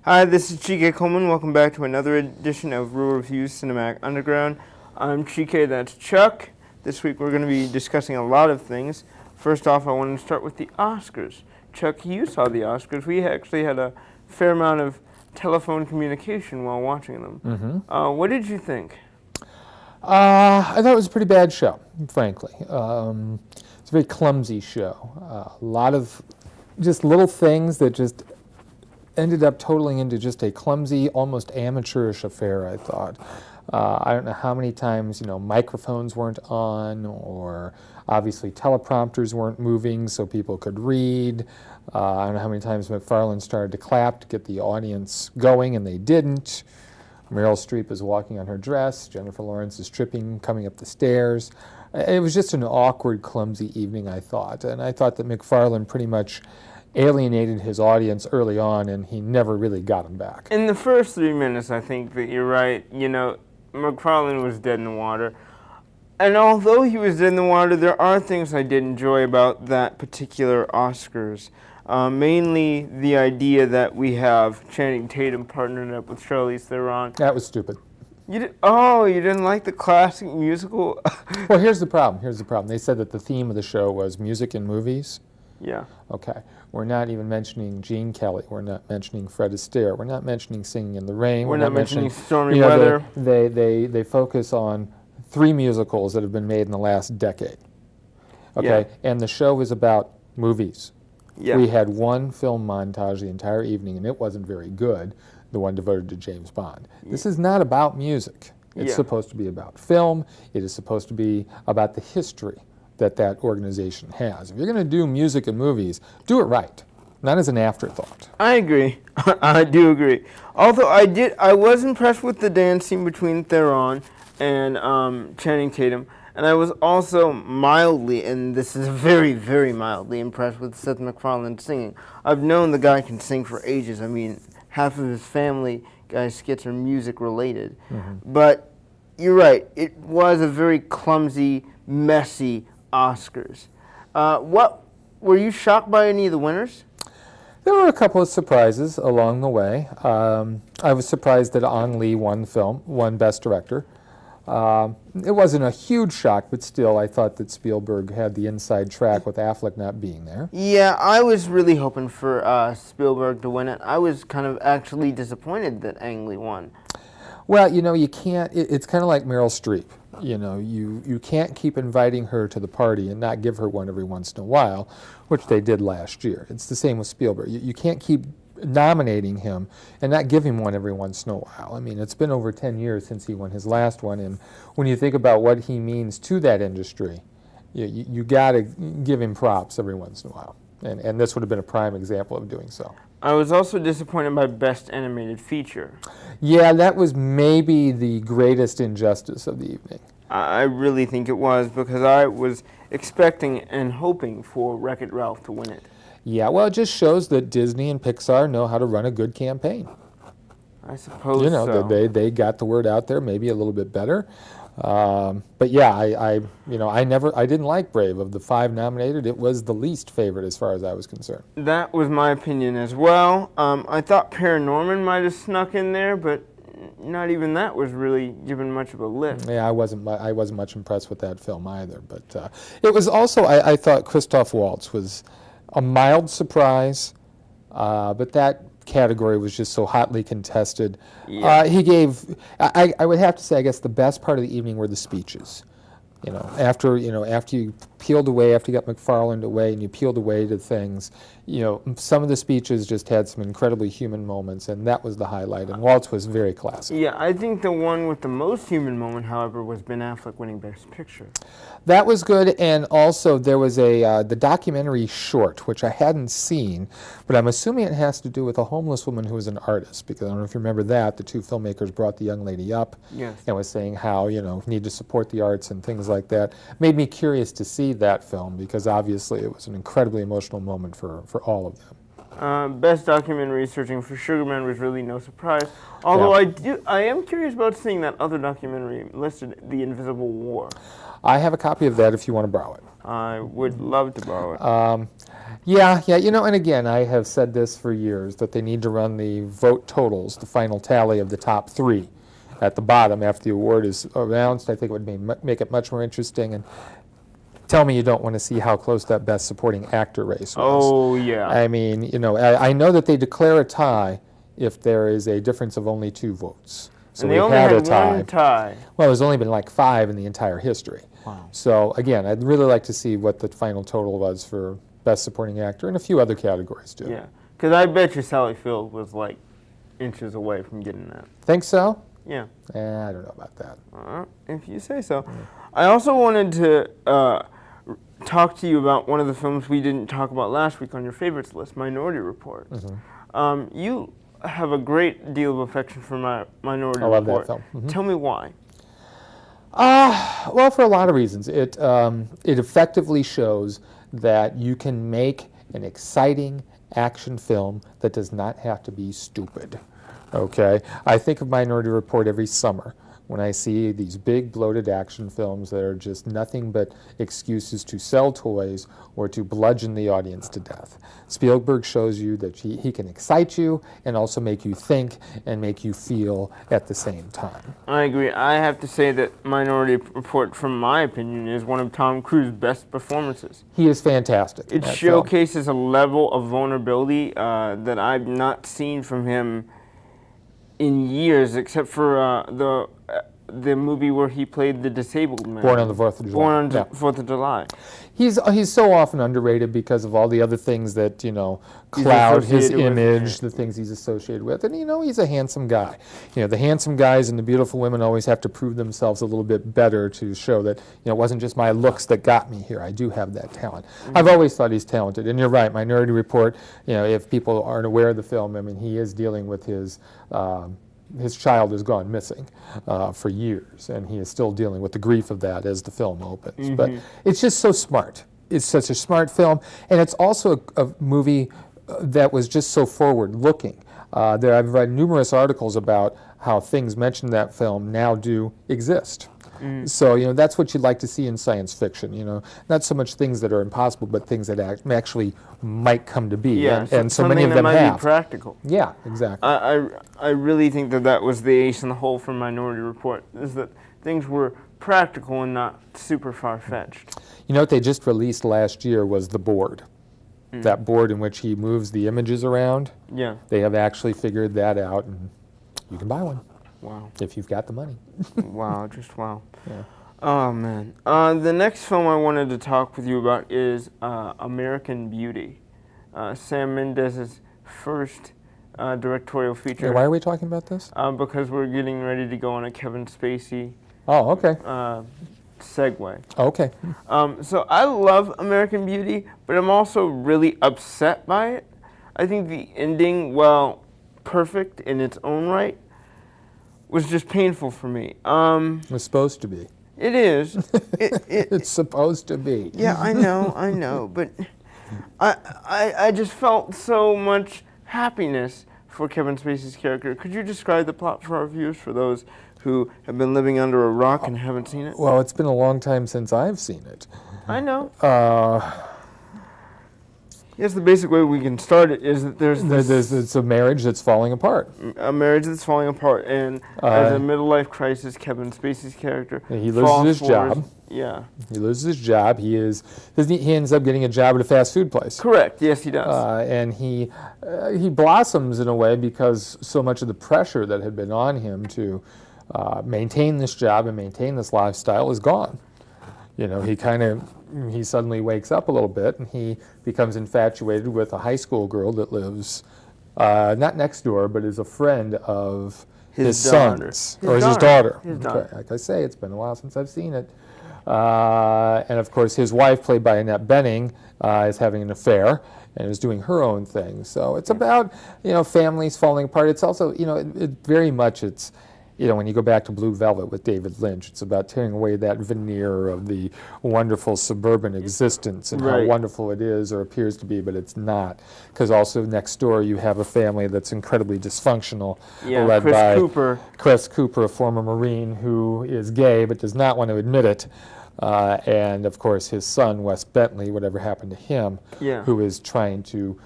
Hi, this is Chike Coleman. Welcome back to another edition of Rule Reviews Cinematic Underground. I'm Chike, that's Chuck. This week we're going to be discussing a lot of things. First off, I want to start with the Oscars. Chuck, you saw the Oscars. We actually had a fair amount of telephone communication while watching them. What did you think? I thought it was a pretty bad show, frankly. It's a very clumsy show. A lot of just little things that just ended up totaling into just a clumsy, almost amateurish affair, I thought. I don't know how many times, microphones weren't on, or obviously teleprompters weren't moving so people could read. I don't know how many times McFarlane started to clap to get the audience going, and they didn't. Meryl Streep is walking on her dress. Jennifer Lawrence is tripping, coming up the stairs. It was just an awkward, clumsy evening, I thought. And I thought that McFarlane pretty much alienated his audience early on, and he never really got them back. In the first 3 minutes, I think that you're right. McFarlane was dead in the water. And although he was dead in the water, there are things I did enjoy about that particular Oscars. Mainly the idea that we have Channing Tatum partnered up with Charlize Theron. That was stupid. You didn't like the classic musical? Well, here's the problem. They said that the theme of the show was music in movies. Yeah. Okay. We're not even mentioning Gene Kelly. We're not mentioning Fred Astaire. We're not mentioning Singing in the Rain. We're not mentioning Stormy Weather. They focus on 3 musicals that have been made in the last decade. Okay. Yeah. And the show is about movies. Yeah. We had one film montage the entire evening, and it wasn't very good, the one devoted to James Bond. Yeah. This is not about music. It's supposed to be about film. It is supposed to be about the history that organization has. If you're going to do music and movies, do it right, not as an afterthought. I agree. I do agree. Although I was impressed with the dance scene between Theron and Channing Tatum. And I was also mildly, and this is very, very mildly, impressed with Seth MacFarlane singing. I've known the guy can sing for ages. I mean, half of his Family Guy skits are music related. But you're right. It was a very clumsy, messy Oscars. Were you shocked by any of the winners? There were a couple of surprises along the way. I was surprised that Ang Lee won Best Director. It wasn't a huge shock, but still, I thought that Spielberg had the inside track with Affleck not being there. Yeah, I was really hoping for Spielberg to win it. I was kind of actually disappointed that Ang Lee won. Well, you can't, it's kind of like Meryl Streep. You can't keep inviting her to the party and not give her one every once in a while, which they did last year. It's the same with Spielberg. You can't keep nominating him and not give him one every once in a while. I mean, it's been over 10 years since he won his last one, and when you think about what he means to that industry, you got to give him props every once in a while. And this would have been a prime example of doing so. I was also disappointed by Best Animated Feature. Yeah, that was maybe the greatest injustice of the evening. I really think it was, because I was expecting and hoping for Wreck-It Ralph to win it. Yeah, well, it just shows that Disney and Pixar know how to run a good campaign. I suppose so. They got the word out there maybe a little bit better. But yeah, I didn't like Brave. Of the 5 nominated, it was the least favorite as far as I was concerned. That was my opinion as well. I thought Paranorman might have snuck in there, but not even that was really given much of a lift. Yeah, I wasn't much impressed with that film either. But it was also, I thought Christoph Waltz was a mild surprise, but that category was just so hotly contested. Yeah. He gave, I would have to say, I guess the best part of the evening were the speeches. After you peeled away, after you got McFarlane away and you peeled away to things, some of the speeches just had some incredibly human moments, and that was the highlight, and Waltz was very classic. Yeah, I think the one with the most human moment, however, was Ben Affleck winning Best Picture. That was good, and also there was the documentary short, which I hadn't seen, but I'm assuming it has to do with a homeless woman who was an artist, because I don't know if you remember that, the 2 filmmakers brought the young lady up and was saying how, need to support the arts and things like that. Made me curious to see that film, because obviously it was an incredibly emotional moment for all of them. Best documentary searching for Sugarman was really no surprise. Although I am curious about seeing that other documentary listed, The Invisible War. I have a copy of that if you want to borrow it. I would love to borrow it. Yeah, you know, and again, I have said this for years, that they need to run the vote totals, the final tally of the top 3 at the bottom after the award is announced. I think it would make it much more interesting. And tell me you don't want to see how close that Best Supporting Actor race was. Oh, yeah. I mean, you know, I know that they declare a tie if there is a difference of only 2 votes. So and they only had one tie. Well, there's only been like 5 in the entire history. Wow. So again, I'd really like to see what the final total was for Best Supporting Actor and a few other categories too. Yeah, because I bet you Sally Field was like inches away from getting that. Think so? Yeah. I don't know about that. If you say so. Yeah. I also wanted to talk to you about one of the films we didn't talk about last week on your favorites list, Minority Report. Mm-hmm. You have a great deal of affection for Minority Report. I love that film. Mm-hmm. Tell me why. Well, for a lot of reasons. It effectively shows that you can make an exciting action film that does not have to be stupid. Okay? I think of Minority Report every summer when I see these big bloated action films that are just nothing but excuses to sell toys or to bludgeon the audience to death. Spielberg shows you that he can excite you and also make you think and make you feel at the same time. I agree. I have to say that Minority Report, from my opinion, is one of Tom Cruise's best performances. He is fantastic. It showcases a level of vulnerability that I've not seen from him in years, except for the movie where he played the disabled man. Born on the 4th of July. Born on the 4th of July. He's so often underrated because of all the other things that, you know, cloud his image, the things he's associated with. And, you know, he's a handsome guy. You know, the handsome guys and the beautiful women always have to prove themselves a little bit better to show that, you know, it wasn't just my looks that got me here. I do have that talent. Mm-hmm. I've always thought he's talented. And you're right, Minority Report, you know, if people aren't aware of the film, I mean, he is dealing with his child has gone missing for years, and he is still dealing with the grief of that as the film opens. Mm-hmm. But it's just so smart. It's such a smart film, and it's also a movie that was just so forward-looking. I've read numerous articles about how things mentioned in that film now do exist. So, you know, that's what you'd like to see in science fiction, you know, not so much things that are impossible, but things that actually might come to be. Yeah, and so many of them have. Be practical. Yeah, exactly. I really think that was the ace in the hole for Minority Report, is that things were practical and not super far-fetched. You know what they just released last year was the board. That board in which he moves the images around. Yeah. They have actually figured that out, and you can buy one. Wow. If you've got the money. Wow, just wow. Yeah. Oh, man. The next film I wanted to talk with you about is American Beauty, Sam Mendes's first directorial feature. Yeah, why are we talking about this? Because we're getting ready to go on a Kevin Spacey okay. segue. Okay. So I love American Beauty, but I'm also really upset by it. I think the ending, while perfect in its own right, was just painful for me. It was supposed to be. It is. It's supposed to be. Yeah, I know, but I just felt so much happiness for Kevin Spacey's character. Could you describe the plot for our viewers, for those who have been living under a rock and haven't seen it? Well, it's been a long time since I've seen it. I know. Yes, the basic way we can start it is that it's a marriage that's falling apart. A marriage that's falling apart, and as a middle-life crisis, Kevin Spacey's character he loses his job. Yeah, he loses his job. He ends up getting a job at a fast food place. Correct. Yes, he does. And he blossoms in a way because so much of the pressure that had been on him to maintain this job and maintain this lifestyle is gone. You know, he suddenly wakes up a little bit, and he becomes infatuated with a high school girl that lives not next door, but is a friend of his son's, or his daughter. Okay. Like I say, it's been a while since I've seen it. And of course, his wife, played by Annette Bening, is having an affair and is doing her own thing. So it's about, you know, families falling apart. It's also, you know, very much it's you know, when you go back to Blue Velvet with David Lynch, it's about tearing away that veneer of the wonderful suburban existence and how Right. wonderful it is or appears to be, but it's not. Because also next door you have a family that's incredibly dysfunctional, Yeah, led Chris by Cooper. Chris Cooper, a former Marine who is gay but does not want to admit it. And of course his son, Wes Bentley, whatever happened to him, Yeah. who is trying to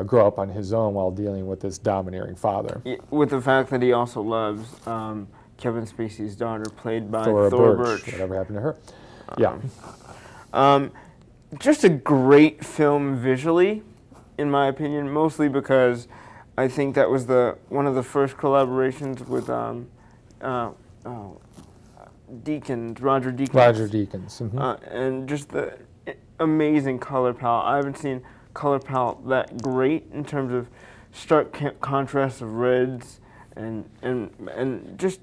grow up on his own while dealing with this domineering father. Yeah, with the fact that he also loves Kevin Spacey's daughter, played by Thora Thora Birch, Birch. whatever happened to her. Yeah. Just a great film visually, in my opinion, mostly because I think that was one of the first collaborations with Roger Deakins. Roger Deakins. And just the amazing color palette. I haven't seen color palette that great in terms of stark contrast of reds and just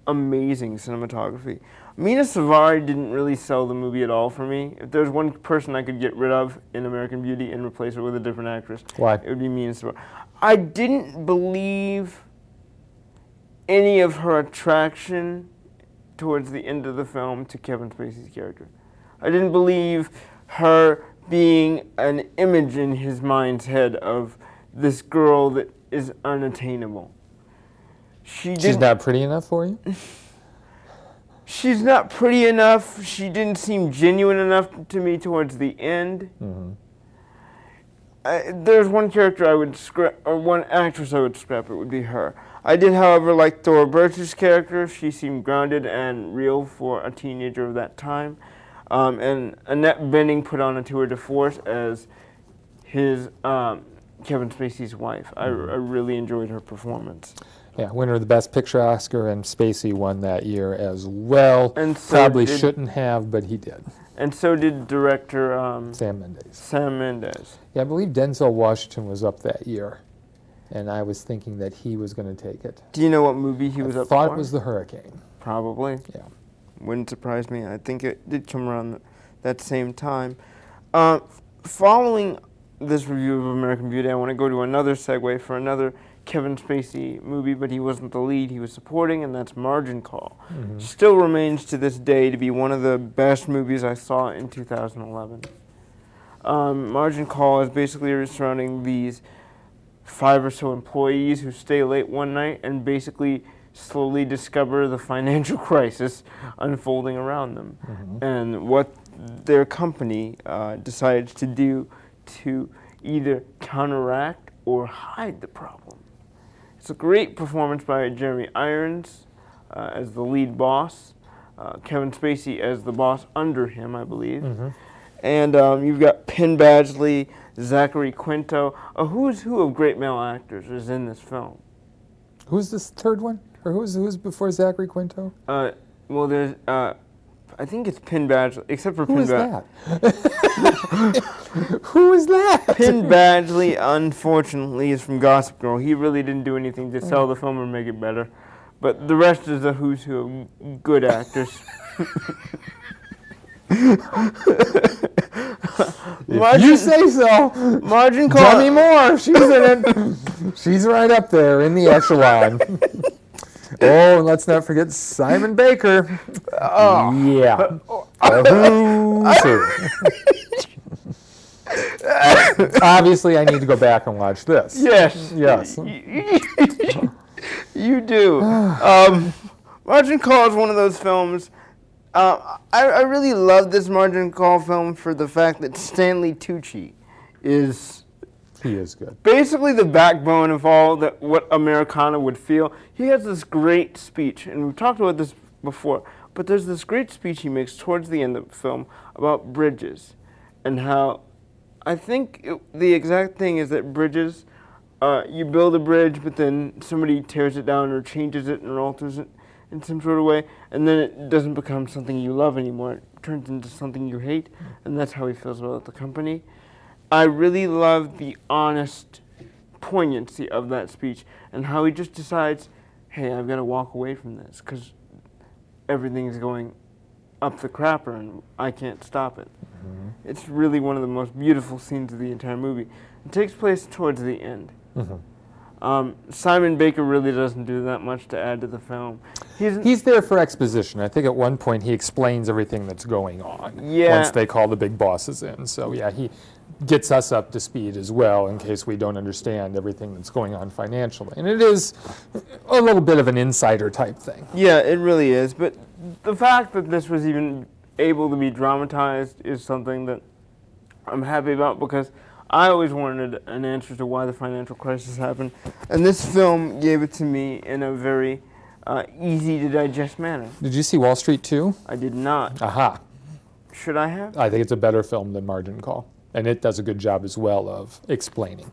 amazing cinematography. Mina Savari didn't really sell the movie at all for me. If there's one person I could get rid of in American Beauty and replace her with a different actress, Why? it would be Mina Savari. I didn't believe any of her attraction towards the end of the film to Kevin Spacey's character. I didn't believe her being an image in his mind's head of this girl that is unattainable. She's not pretty enough for you? She's not pretty enough. She didn't seem genuine enough to me towards the end. There's one character I would scrap, or one actress I would scrap. It would be her. I did, however, like Thora Birch's character. She seemed grounded and real for a teenager of that time. And Annette Bening put on a tour de force as his Kevin Spacey's wife. I really enjoyed her performance. Yeah, winner of the Best Picture Oscar, and Spacey won that year as well. And so Probably did- shouldn't have, but he did. And so did director Sam Mendes. Sam Mendes. Yeah, I believe Denzel Washington was up that year, and I was thinking that he was going to take it. Do you know what movie he was I up thought for? it was The Hurricane. Probably. Yeah. Wouldn't surprise me. I think it did come around that same time. Following this review of American Beauty, I want to go to another segue for another Kevin Spacey movie, but he wasn't the lead, he was supporting, and that's Margin Call. Still remains to this day to be one of the best movies I saw in 2011. Margin Call is basically surrounding these 5 or so employees who stay late one night and basically slowly discover the financial crisis unfolding around them and what their company decides to do to either counteract or hide the problem. It's a great performance by Jeremy Irons as the lead boss, Kevin Spacey as the boss under him, I believe. And you've got Penn Badgley, Zachary Quinto. A who's who of great male actors is in this film. Who's this third one? Or who's before Zachary Quinto? Well, there's, I think it's Penn Badgley, except for Who Penn is Badgley. that? Who is that? Penn Badgley, unfortunately, is from Gossip Girl. He really didn't do anything to sell the film or make it better. But the rest is a who's who of good actors. If you say so. Margin Call. Demi Moore, she's in it. She's right up there in the echelon. Oh, and let's not forget Simon Baker. Oh. Yeah. Who's who. Obviously, I need to go back and watch this. Yes. Yes. You do. Margin Call is one of those films. I really love this Margin Call film for the fact that Stanley Tucci is He is good. basically the backbone of all that what Americana would feel. He has this great speech, and we've talked about this before, but there's this great speech he makes towards the end of the film about bridges and how I think the exact thing is that bridges, you build a bridge, but then somebody tears it down or changes it or alters it in some sort of way, and then it doesn't become something you love anymore. It turns into something you hate, and that's how he feels about the company. I really love the honest poignancy of that speech and how he just decides, hey, I've got to walk away from this because everything's going up the crapper and I can't stop it. It's really one of the most beautiful scenes of the entire movie. It takes place towards the end. Simon Baker really doesn't do that much to add to the film. He's there for exposition. I think at one point he explains everything that's going on Yeah. once they call the big bosses in. So yeah, he gets us up to speed as well in case we don't understand everything that's going on financially. And it is a little bit of an insider type thing. Yeah, it really is. But the fact that this was even able to be dramatized is something that I'm happy about, because I always wanted an answer to why the financial crisis happened. And this film gave it to me in a very easy to digest manner. Did you see Wall Street 2? I did not. Aha. Should I have? I think it's a better film than Margin Call. And it does a good job as well of explaining.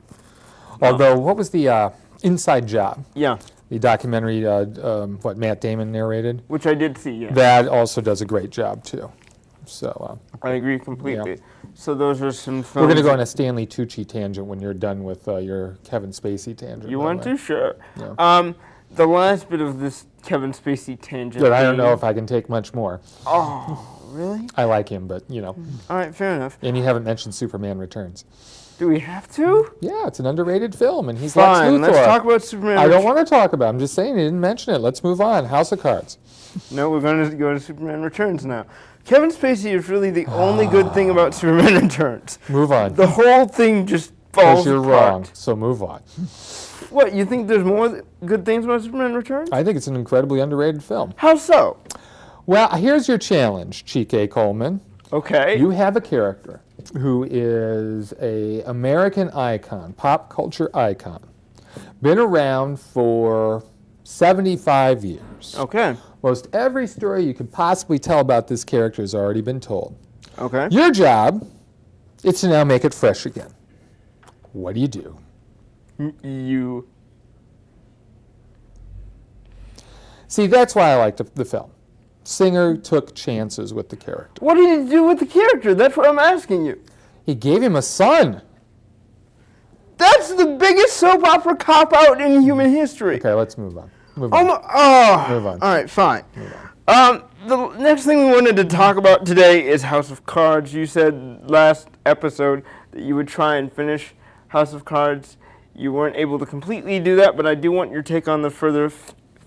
Although, what was the Inside Job? Yeah. The documentary, what Matt Damon narrated? Which I did see, yeah. That also does a great job, too. So I agree completely. Yeah. So those are some films. we're going to go on a Stanley Tucci tangent when you're done with your Kevin Spacey tangent. You by want the way. to? Sure. Yeah. The last bit of this Kevin Spacey tangent. But I don't know if I can take much more. Oh, really? I like him, but, you know. All right, fair enough. And you haven't mentioned Superman Returns. Do we have to? Yeah, it's an underrated film, and he's Fine, Lex Luthor. let's talk about Superman. I don't want to talk about it. I'm just saying he didn't mention it. Let's move on. House of Cards. No, we're going to go to Superman Returns now. Kevin Spacey is really the only good thing about Superman Returns. Move on. The whole thing just falls Because you're apart. wrong, so move on. What, you think there's more good things about Superman Returns? I think it's an incredibly underrated film. How so? Well, here's your challenge, Chike Coleman. Okay. You have a character who is a American icon, pop culture icon. Been around for 75 years. Okay. Most every story you could possibly tell about this character has already been told. Okay. Your job is to now make it fresh again. What do you do? You. See, that's why I liked the film. Singer took chances with the character. What did he do with the character? That's what I'm asking you. He gave him a son. That's the biggest soap opera cop-out in human history. Okay, let's move on. Move Oh, on. Move on. All right, fine. Move on. The next thing we wanted to talk about today is House of Cards. You said last episode that you would try and finish House of Cards. You weren't able to completely do that, but I do want your take on the further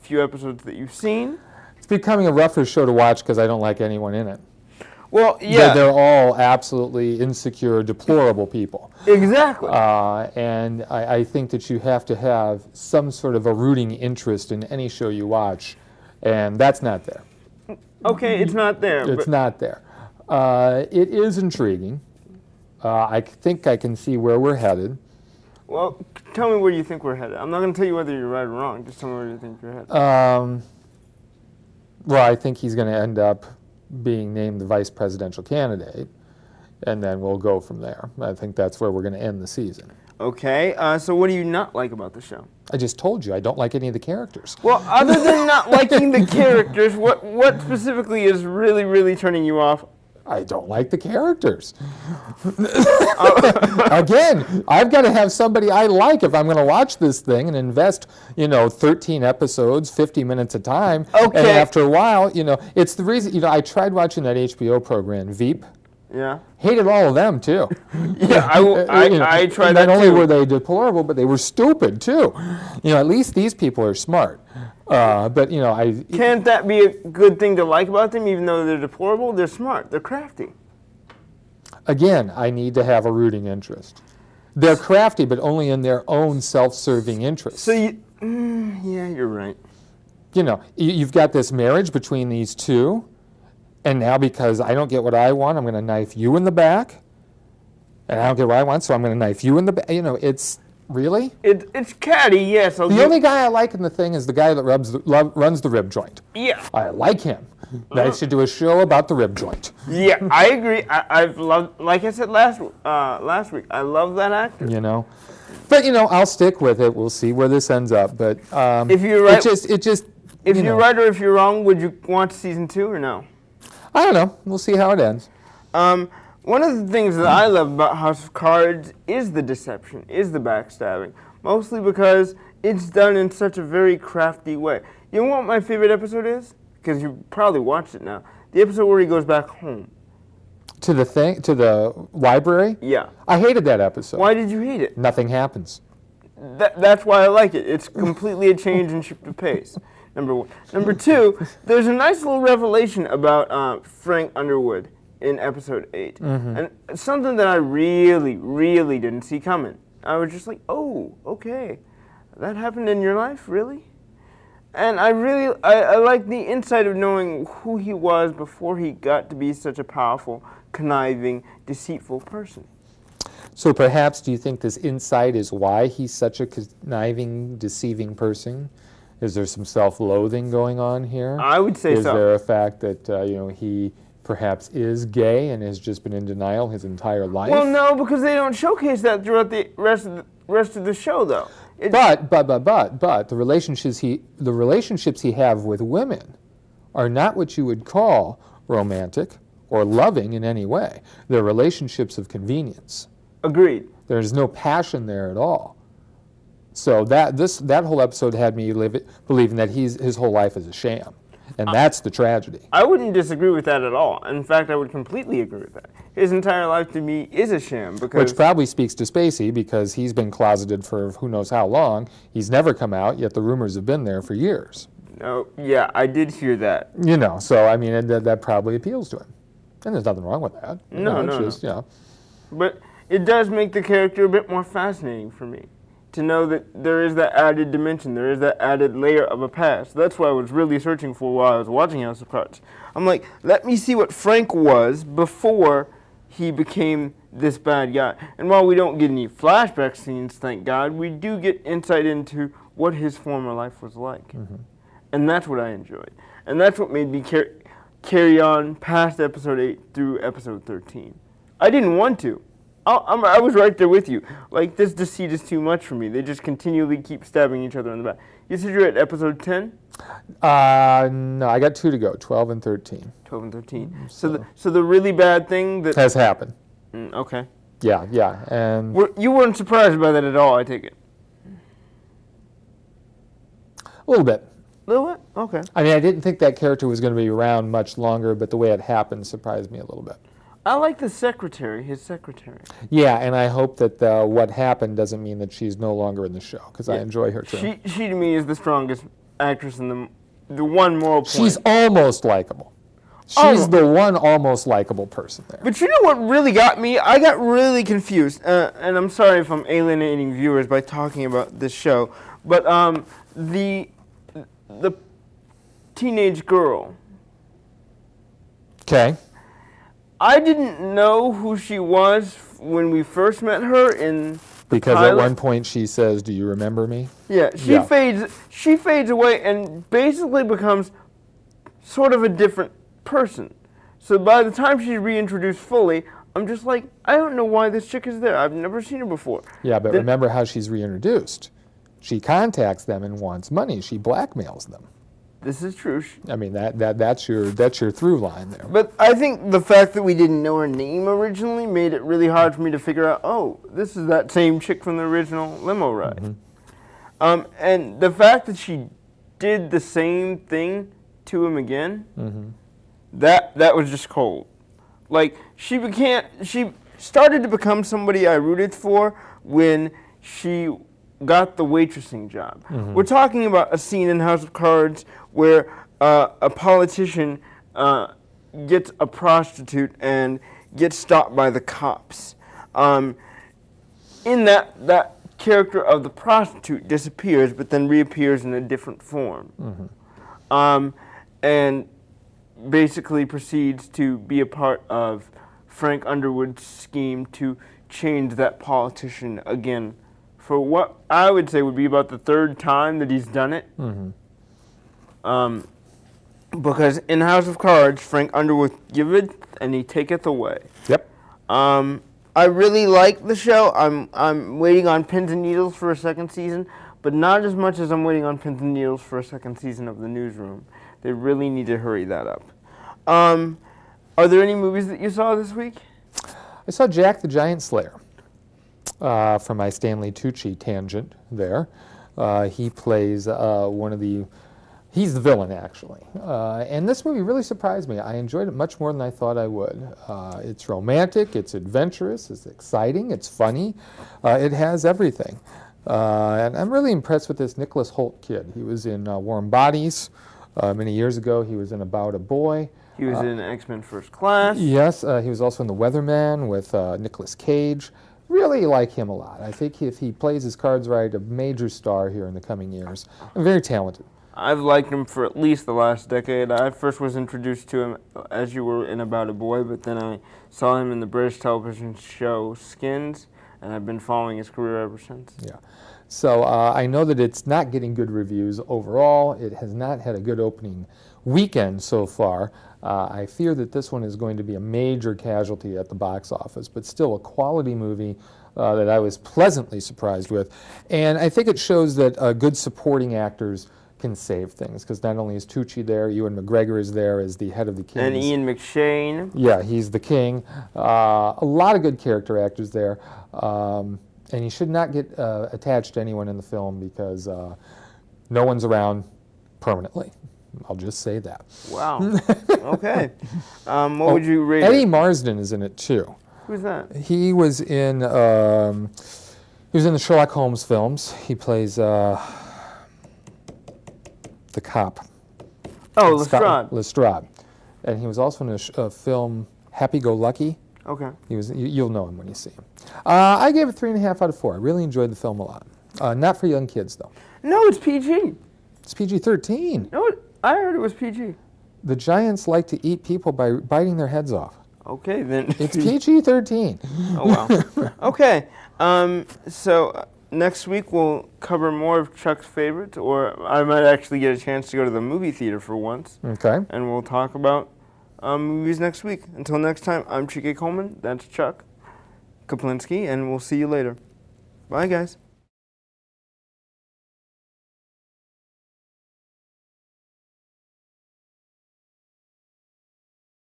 few episodes that you've seen. It's becoming a rougher show to watch because I don't like anyone in it. Well, yeah. They're all absolutely insecure, deplorable people. Exactly. And I think that you have to have some sort of a rooting interest in any show you watch, and that's not there. Okay, it's not there. It's not there. It is intriguing. I think I can see where we're headed. Well, tell me where you think we're headed. I'm not going to tell you whether you're right or wrong. Just tell me where you think you're headed. Well, I think he's going to end up being named the vice presidential candidate, and then we'll go from there. I think that's where we're going to end the season. Okay, so what do you not like about the show? I just told you I don't like any of the characters. Well, other than not liking the characters, what specifically is really, really turning you off? I don't like the characters. Again, I've got to have somebody I like if I'm going to watch this thing and invest, 13 episodes, 50 minutes a time. Okay. And after a while, it's the reason, I tried watching that HBO program, Veep. Yeah. Hated all of them, too. Yeah, I tried that Not only too. were they deplorable, but they were stupid, too. At least these people are smart. But, Can't that be a good thing to like about them, even though they're deplorable? They're smart. They're crafty. Again, I need to have a rooting interest. They're crafty, but only in their own self-serving interests. So yeah, you're right. You've got this marriage between these two, and now because I don't get what I want, I'm going to knife you in the back, and I don't get what I want, so I'm going to knife you in the back. It's really? It's catty, yes. The only guy I like in the thing is the guy that runs the rib joint. Yeah. I like him. They should do a show about the rib joint. Yeah, I agree. I've loved, like I said last week, I love that actor. But I'll stick with it. We'll see where this ends up. But if you're right, if you're right or if you're wrong, would you want season 2 or no? I don't know. We'll see how it ends. One of the things that I love about House of Cards is the deception, is the backstabbing. Mostly because it's done in such a very crafty way. You know what my favorite episode is? Because you probably watched it now. The episode where he goes back home. To the library? Yeah. I hated that episode. Why did you hate it? Nothing happens. that's why I like it. It's completely a change in shift of pace. Number one. Number two, there's a nice little revelation about Frank Underwood in episode 8. And it's something that I really, really didn't see coming. I was just like, oh, okay. That happened in your life, really? And I like the insight of knowing who he was before he got to be such a powerful, conniving, deceitful person. So perhaps do you think this insight is why he's such a conniving, deceiving person? Is there some self-loathing going on here? I would say so. Is there a fact that he perhaps is gay and has just been in denial his entire life? Well, no, because they don't showcase that throughout the rest of the show, though. But the relationships he have with women are not what you would call romantic or loving in any way. They're relationships of convenience. Agreed. There's no passion there at all. So that whole episode had me believing that his whole life is a sham. And that's the tragedy. I wouldn't disagree with that at all. In fact, I would completely agree with that. His entire life to me is a sham because... Which probably speaks to Spacey because he's been closeted for who knows how long. He's never come out, yet the rumors have been there for years. No, yeah, I did hear that. So I mean, that probably appeals to him. And there's nothing wrong with that. No. But it does make the character a bit more fascinating for me. To know that there is that added dimension, there is that added layer of a past. That's what I was really searching for while I was watching House of Cards. I'm like, let me see what Frank was before he became this bad guy. And while we don't get any flashback scenes, thank God, we do get insight into what his former life was like. And that's what I enjoyed. And that's what made me carry on past episode 8 through episode 13. I didn't want to. I was right there with you. Like, this deceit is too much for me. They just continually keep stabbing each other in the back. You said you're at episode 10? No, I got 2 to go, 12 and 13. 12 and 13. So the really bad thing that... has happened. Okay. Yeah, and... You weren't surprised by that at all, I take it? A little bit. A little bit? Okay. I mean, I didn't think that character was going to be around much longer, but the way it happened surprised me a little bit. I like the secretary, his secretary. Yeah, and I hope that what happened doesn't mean that she's no longer in the show, because I enjoy her too. She to me is the strongest actress in the one moral point. She's almost likable. She's the one almost likable person there. But you know what really got me? I got really confused, and I'm sorry if I'm alienating viewers by talking about this show, but the teenage girl. Okay. I didn't know who she was when we first met her in the Because pilot. at one point she says, "Do you remember me?" Yeah, she fades away and basically becomes sort of a different person. So by the time she's reintroduced fully, I'm just like, I don't know why this chick is there. I've never seen her before. Yeah, but remember how she's reintroduced. She contacts them and wants money. She blackmails them. This is true. I mean, that's your through line there. But I think the fact that we didn't know her name originally made it really hard for me to figure out, oh, this is that same chick from the original limo ride. And the fact that she did the same thing to him again, that was just cold. Like, she started to become somebody I rooted for when she got the waitressing job. We're talking about a scene in House of Cards where a politician gets a prostitute and gets stopped by the cops. In that character of the prostitute disappears, but then reappears in a different form, and basically proceeds to be a part of Frank Underwood's scheme to change that politician again for what I would say would be about the 3rd time that he's done it. Because in House of Cards, Frank Underwood giveth and he taketh away. Yep. I really like the show. I'm waiting on pins and needles for a 2nd season, but not as much as I'm waiting on pins and needles for a 2nd season of The Newsroom. They really need to hurry that up. Are there any movies that you saw this week? I saw Jack the Giant Slayer. From my Stanley Tucci tangent there. He plays he's the villain, actually. And this movie really surprised me. I enjoyed it much more than I thought I would. It's romantic, it's adventurous, it's exciting, it's funny. It has everything. And I'm really impressed with this Nicholas Hoult kid. He was in Warm Bodies many years ago. He was in About a Boy. He was in X-Men First Class. Yes, he was also in The Weatherman with Nicolas Cage. Really like him a lot. I think if he plays his cards right, a major star here in the coming years. Very talented. I've liked him for at least the last decade. I first was introduced to him as you were in About a Boy, but then I saw him in the British television show Skins, and I've been following his career ever since. Yeah. So I know that it's not getting good reviews overall. It has not had a good opening weekend so far. I fear that this one is going to be a major casualty at the box office, but still a quality movie that I was pleasantly surprised with. And I think it shows that good supporting actors can save things, because not only is Tucci there, Ewan McGregor is there as the head of the Kings. And Ian McShane. Yeah, he's the king. A lot of good character actors there. And you should not get attached to anyone in the film, because no one's around permanently. I'll just say that. Wow. Okay. What would you rate Eddie it? Marsden is in it too. Who's that? He was in the Sherlock Holmes films. He plays the cop. Oh, Lestrade. Lestrade. And he was also in a film, Happy Go Lucky. Okay. You'll know him when you see him. I gave it 3.5 out of 4. I really enjoyed the film a lot. Not for young kids, though. No, it's PG. It's PG-13. No, I heard it was PG. The giants like to eat people by biting their heads off. Okay, then. It's PG-13. Oh, wow. Okay. So next week we'll cover more of Chuck's favorites, or I might actually get a chance to go to the movie theater for once. Okay. And we'll talk about movies next week. Until next time, I'm Chike Coleman. That's Chuck Koplinski, and we'll see you later. Bye, guys.